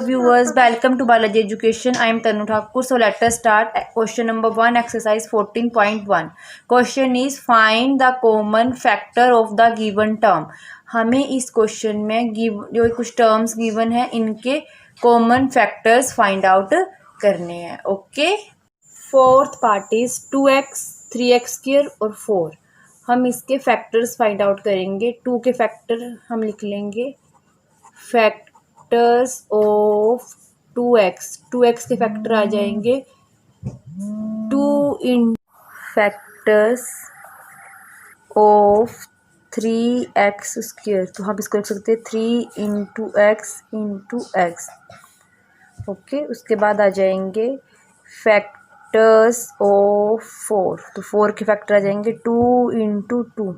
viewers, welcome to Balaji Education. I am Tanu Thakur. So let us start. Question number 1, exercise 14.1. Question is find the common factor of the given term. हमें इस question में जो कुछ terms given है इनके common factors find out करने हैं. Okay. Fourth part is 2x 3x square और 4. हम इसके फैक्टर्स फाइंड आउट करेंगे. 2 के फैक्टर हम लिख लेंगे. फैक्टर्स ऑफ 2x के फैक्टर आ जाएंगे 2 इन फैक्टर्स ऑफ 3x स्क्वायर. तो हम इसको लिख सकते हैं 3 इंटू एक्स. ओके. उसके बाद आ जाएंगे फैक्टर्स ऑफ 4. तो 4 के फैक्टर आ जाएंगे 2 इंटू 2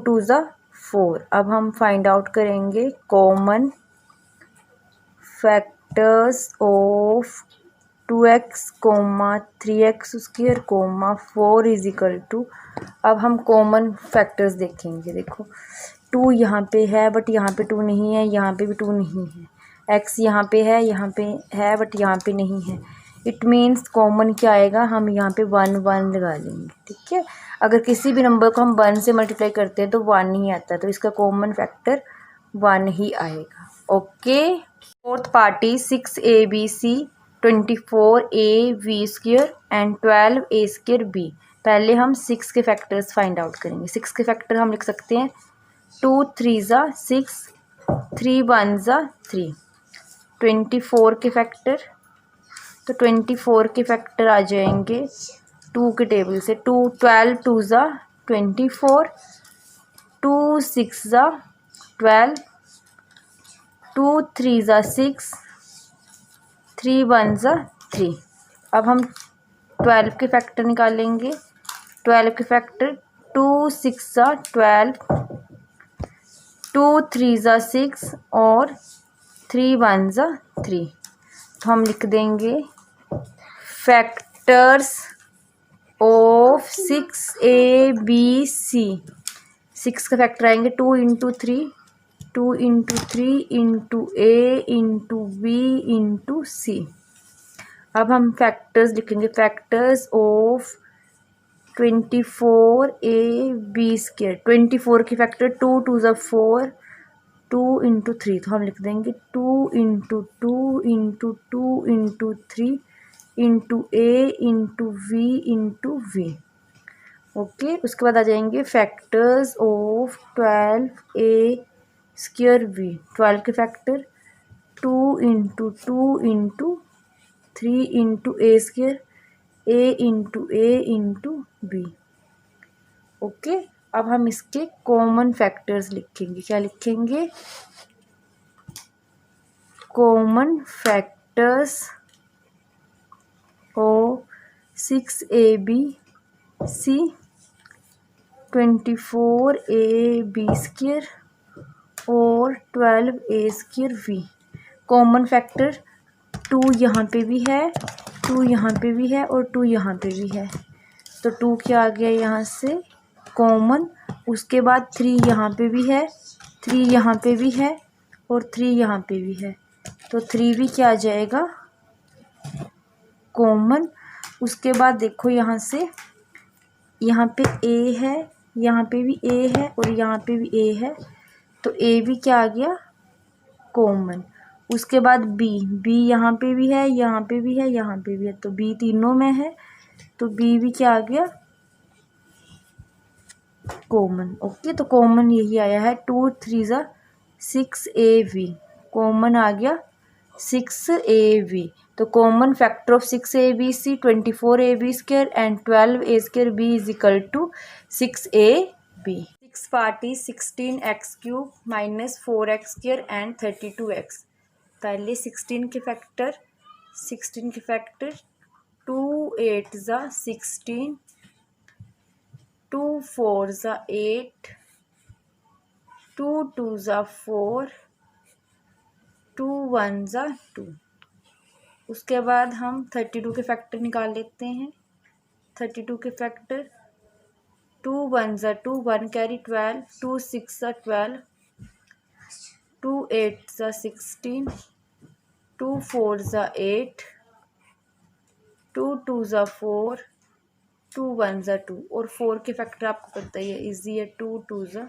टू ज़ा 4. अब हम फाइंड आउट करेंगे common factors of 2x, 3x square, 4 is equal to. अब हम कॉमन फैक्टर्स देखेंगे. देखो 2 यहाँ पे है बट यहाँ पे 2 नहीं है, यहाँ पे भी 2 नहीं है. x यहाँ पे है बट यहाँ पे नहीं है. इट मीन्स कॉमन क्या आएगा, हम यहाँ पे 1 लगा लेंगे. ठीक है. अगर किसी भी नंबर को हम 1 से मल्टीप्लाई करते हैं तो 1 ही आता है, तो इसका कॉमन फैक्टर 1 ही आएगा. Okay. Fourth party 6abc 24ab square and 12a square b. पहले हम 6 के फैक्टर्स फाइंड आउट करेंगे. 6 के फैक्टर हम लिख सकते हैं 2 3 ज़ा 6, 3 1 ज़ा 3. 24 के फैक्टर, तो 24 के फैक्टर आ जाएंगे 2 के टेबल से. 12 2 ज़ा 24, 2 6 ज़ा 12, 2 3 ज़ा 6, 3 1 ज़ा 3. अब हम 12 के फैक्टर निकालेंगे. 12 के फैक्टर 2 6 ज़ा 12, 2 3 ज़ा 6 और 3 1 ज़ा 3. तो हम लिख देंगे फैक्टर्स ऑफ 6abc. 6 का फैक्टर आएंगे 2 into 3, 2 into 3 into a into b into c. अब हम फैक्टर्स लिखेंगे. Factors of 24ab square. 24 के फैक्टर 2 2 ज़ा 4, 2 इंटू 3. तो हम लिख देंगे 2 into 2 into 2 into 3 into a into v into v. Okay. उसके बाद आ जाएंगे factors of 12a square v. 12 के factor 2 into 2 into 3 into a square, a into b. Okay. अब हम इसके कॉमन फैक्टर्स लिखेंगे. क्या लिखेंगे? Common factors of 6abc 24ab square और 12a square v. Common factor 2 यहाँ पे भी है, 2 यहाँ पे भी है और 2 यहाँ पे भी है. तो 2 क्या आ गया यहाँ से कॉमन. उसके बाद 3 यहाँ पे भी है, 3 यहाँ पे भी है और 3 यहाँ पे भी है. तो 3 भी क्या आ जाएगा कॉमन. उसके बाद देखो यहाँ से यहाँ पे a है, यहाँ पे भी a है और यहाँ पे भी a है. तो a भी क्या आ गया कॉमन. उसके बाद b यहाँ पे भी है, यहाँ पे भी है, यहाँ पे भी है. तो b तीनों में है, तो b भी क्या आ गया कॉमन. ओके. तो कॉमन यही आया है 2 3 ज़ा 6ab. कॉमन आ गया 6ab. तो common factor of 6abc 24ab square and 12a square b is equal to 6ab. 6 पार्टी 16x cube minus 4x square and 32x. पहले 16 के फैक्टर 2 8 ज़ा 16, 2 4 ज़ा 8, 2 2 ज़ा 4, 2 1 ज़ा 2. उसके बाद हम 32 के फैक्टर निकाल लेते हैं. 32 के फैक्टर 2 1 ज़ा 2, 1 कैरी 12, 2 6 ज़ा 12, 2 8 ज़ा 16, 2 4 ज़ा 8, 2 2 ज़ा 4, 2 1 ज़ा 2, और 4 के फैक्टर आपको पता ही है, इजी है, 2 2 ज़ा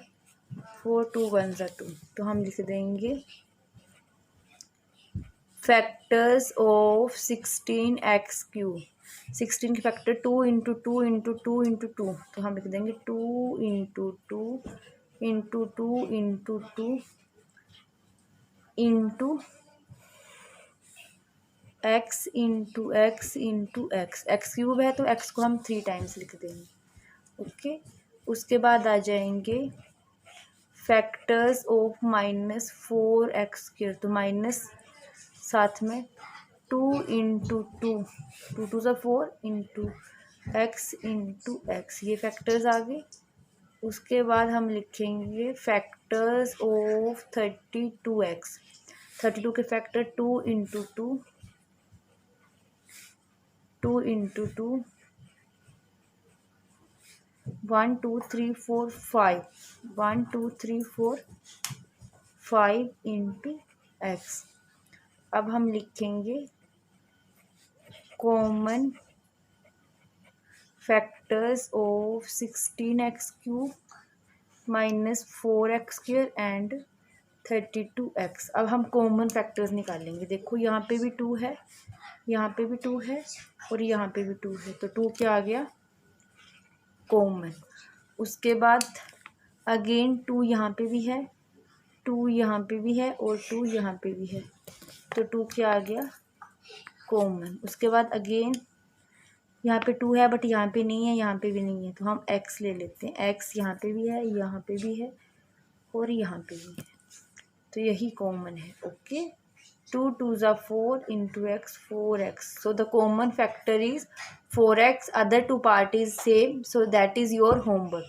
4, 2 1 ज़ा 2। तो हम लिख देंगे फैक्टर्स ऑफ 16x क्यूब। 16 के फैक्टर 2 इंटू 2 इंटू 2 इंटू 2, तो हम लिख देंगे 2 into 2 into 2 into 2 into x into x into x. X cube है तो x को हम 3 टाइम्स लिख देंगे। ओके, उसके बाद आ जाएंगे फैक्टर्स ऑफ -4x², तो माइनस साथ में 2 इंटू 2, 2 2 ज़ा 4 इंटू एक्स इंटू एक्स, ये फैक्टर्स आ गए। उसके बाद हम लिखेंगे फैक्टर्स ऑफ 32x। 32 के factor 2 into 2, 2 into 2, 1 2 3 4 5, 1 2 3 4 5 into x. अब हम लिखेंगे common factors of 16x³ -4x² and 32x। अब हम कॉमन फैक्टर्स निकालेंगे। देखो यहाँ पे भी 2 है, यहाँ पे भी 2 है, और यहाँ पे भी 2 है, तो 2 क्या आ गया, कॉमन। उसके बाद अगेन 2 यहाँ पे भी है, 2 यहाँ पे भी है, और 2 यहाँ पे भी है, तो 2 क्या आ गया, कॉमन। उसके बाद अगेन यहाँ पे 2 है बट यहाँ पे नहीं है, यहाँ पे भी नहीं है, तो हम x ले लेते हैं। x यहाँ पे भी है, यहाँ पे भी है, और यहाँ पे भी है, तो यही कॉमन है। ओके, 2 2 ज़ा 4 into x 4x, so the common factor is 4x, other two part is same, so that is your homework.